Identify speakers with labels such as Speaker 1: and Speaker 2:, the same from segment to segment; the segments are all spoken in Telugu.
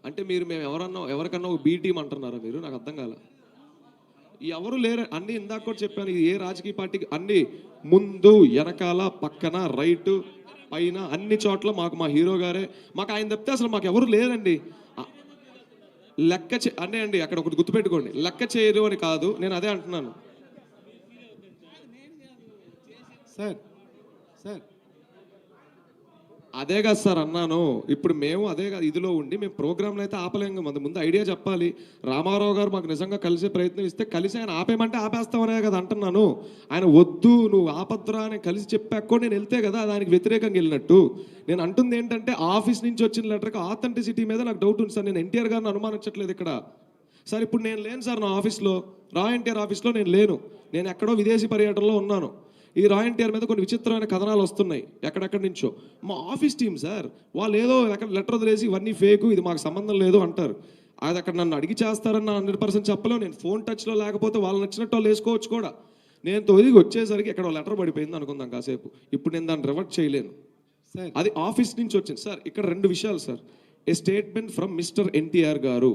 Speaker 1: అంటే మీరు మేము ఎవరికన్నా ఒక బీ టీం అంటున్నారా మీరు? నాకు అర్థం కాల. ఎవరు లేరు. అన్ని ఇందాక కూడా చెప్పాను. ఇది ఏ రాజకీయ పార్టీకి అన్ని ముందు వెనకాల పక్కన రైట్ పైన అన్ని చోట్ల మాకు మా హీరో గారే. మాకు ఆయన తప్పితే అసలు మాకు ఎవరు లేరండి. అంటే అండి అక్కడ ఒకటి గుర్తుపెట్టుకోండి, లెక్క చేయరు అని కాదు, నేను అదే అంటున్నాను
Speaker 2: సార్. సార్
Speaker 1: అదే కదా సార్ అన్నాను. ఇప్పుడు మేము అదే కదా ఇదిలో ఉండి మేము ప్రోగ్రాంలు అయితే ఆపలేము. మన ముందు ఐడియా చెప్పాలి. రామారావు గారు మాకు నిజంగా కలిసే ప్రయత్నం ఇస్తే కలిసి ఆయన ఆపేయమంటే ఆపేస్తామనే కదా అంటున్నాను. ఆయన వద్దు నువ్వు ఆపద్రా అని కలిసి చెప్పాక నేను వెళ్తే కదా దానికి వ్యతిరేకంగా వెళ్ళినట్టు. నేను అంటుంది ఏంటంటే ఆఫీస్ నుంచి వచ్చిన లెటర్కి ఆథెంటిసిటీ మీద నాకు డౌట్ ఉంది సార్. నేను ఎన్టీఆర్ గారిని అనుమానించట్లేదు ఇక్కడ సార్. ఇప్పుడు నేను లేను సార్ నా ఆఫీస్లో, రా ఎన్టీఆర్ ఆఫీస్లో నేను లేను. నేను ఎక్కడో విదేశీ పర్యటనలో ఉన్నాను. ఈ రా ఎన్టీఆర్ మీద కొన్ని విచిత్రమైన కథనాలు వస్తున్నాయి ఎక్కడెక్కడి నుంచో. మా ఆఫీస్ టీం సార్ వాళ్ళు ఏదో లెటర్ వదిలేసి ఇవన్నీ ఫేకు, ఇది మాకు సంబంధం లేదు అంటారు. అది అక్కడ నన్ను అడిగి చేస్తారని 100% చెప్పలేవు. నేను ఫోన్ టచ్లో లేకపోతే వాళ్ళు నచ్చినట్టు వాళ్ళు వేసుకోవచ్చు కూడా. నేను తొదిగి వచ్చేసరికి ఎక్కడ లెటర్ పడిపోయింది అనుకుందాం కాసేపు. ఇప్పుడు నేను దాన్ని రివర్ట్ చేయలేను. అది ఆఫీస్ నుంచి వచ్చింది సార్. ఇక్కడ 2 విషయాలు sir. A statement from mister NTR garu,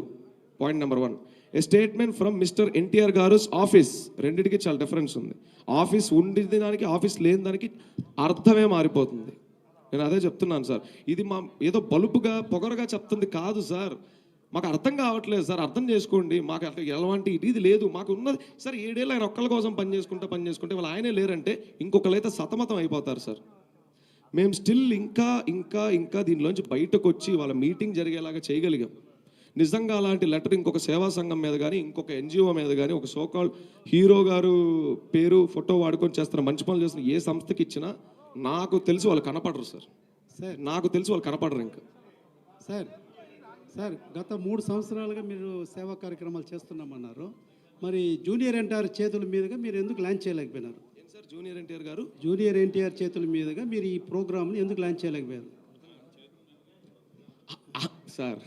Speaker 1: point number 1. A statement from mister NTR garu office. రెండింటికి చాలా డిఫరెన్స్ ఉంది. ఆఫీస్ ఉండే దానికి ఆఫీస్ లేని దానికి అర్థమే మారిపోతుంది. నేను అదే చెప్తున్నాను సార్. ఇది మా ఏదో బలుపుగా పొగరగా చెప్తుంది కాదు సార్. మాకు అర్థం కావట్లేదు సార్. అర్థం చేసుకోండి. మాకు అట్లా ఎలాంటి ఇది లేదు. మాకు ఉన్నది సార్ 7 ఏళ్ళు ఆయన ఒక్కళ్ళ కోసం పని చేసుకుంటే వాళ్ళు ఆయనే లేరంటే ఇంకొకరైతే సతమతం అయిపోతారు సార్. మేము స్టిల్ ఇంకా ఇంకా ఇంకా దీనిలోంచి బయటకు వచ్చి వాళ్ళ మీటింగ్ జరిగేలాగా చేయగలిగాం. నిజంగా అలాంటి లెటర్ ఇంకొక సేవా సంఘం మీద కానీ ఇంకొక ఎన్జిఓ మీద కానీ ఒక సోకాల్ హీరో గారు పేరు ఫోటో వాడుకొని చేస్తున్న మంచి పనులు చేస్తున్న ఏ సంస్థకి ఇచ్చినా నాకు తెలిసి వాళ్ళు కనపడరు సార్. నాకు తెలిసి వాళ్ళు కనపడరు ఇంకా
Speaker 2: సార్. సార్ గత 3 సంవత్సరాలుగా మీరు సేవా కార్యక్రమాలు చేస్తున్నామన్నారు. మరి జూనియర్ ఎన్టీఆర్ చేతుల మీదుగా మీరు ఎందుకు లాంచ్ చేయలేకపోయినారు?
Speaker 1: సార్ జూనియర్ ఎన్టీఆర్ గారు
Speaker 2: జూనియర్ ఎన్టీఆర్ చేతుల మీదుగా మీరు ఈ ప్రోగ్రామ్ని ఎందుకు లాంచ్ చేయలేకపోయారు?
Speaker 1: సార్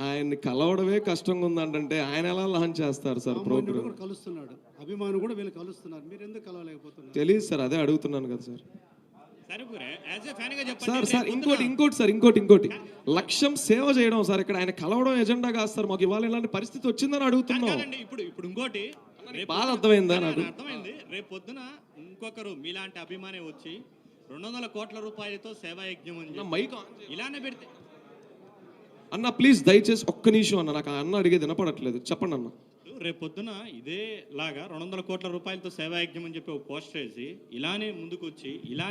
Speaker 1: ఆయన్ని కలవడమే కష్టంగా ఉందంటే ఆయన ఎలా లాంచ్ చేస్తారు సార్ ప్రోగ్రామ్?
Speaker 2: కలుస్తున్నాడు, అభిమానులు కూడా వీళ్ళు కలుస్తున్నారు, మీరు ఎందుకు కలవలేకపోతున్నారు?
Speaker 1: తెలియదు సార్, అదే అడుగుతున్నాను కదా సార్. సార్ ఇంకోటి లక్ష్యం సేవ చేయడం సార్. ఇక్కడ ఆయన కలవడం ఎజెండా కాదు సార్. మాకు ఇవాళ ఇలాంటి పరిస్థితి వచ్చిందని అడుగుతున్నాం.
Speaker 3: ఇప్పుడు ఇంకోటి
Speaker 1: బాధ అర్థమైందా? నాకు
Speaker 3: అర్థమైంది. రేపు పొద్దున ఇంకొకరు మీలాంటి అభిమానే వచ్చి 200 కోట్ల రూపాయలతో సేవా యజ్ఞం అని
Speaker 1: మైక్
Speaker 3: ఇలానే పెడితే
Speaker 1: అన్న ప్లీజ్ దయచేసి ఒక్క నిమిషం అన్న, నాకు అన్న అడిగేది వినపడట్లేదు, చెప్పండి అన్న.
Speaker 3: రేపు పొద్దున ఇదే లాగా 200 కోట్ల రూపాయలతో సేవా యజ్ఞం అని చెప్పి ఒక పోస్టర్ వేసి ఇలానే ముందుకు వచ్చి ఇలా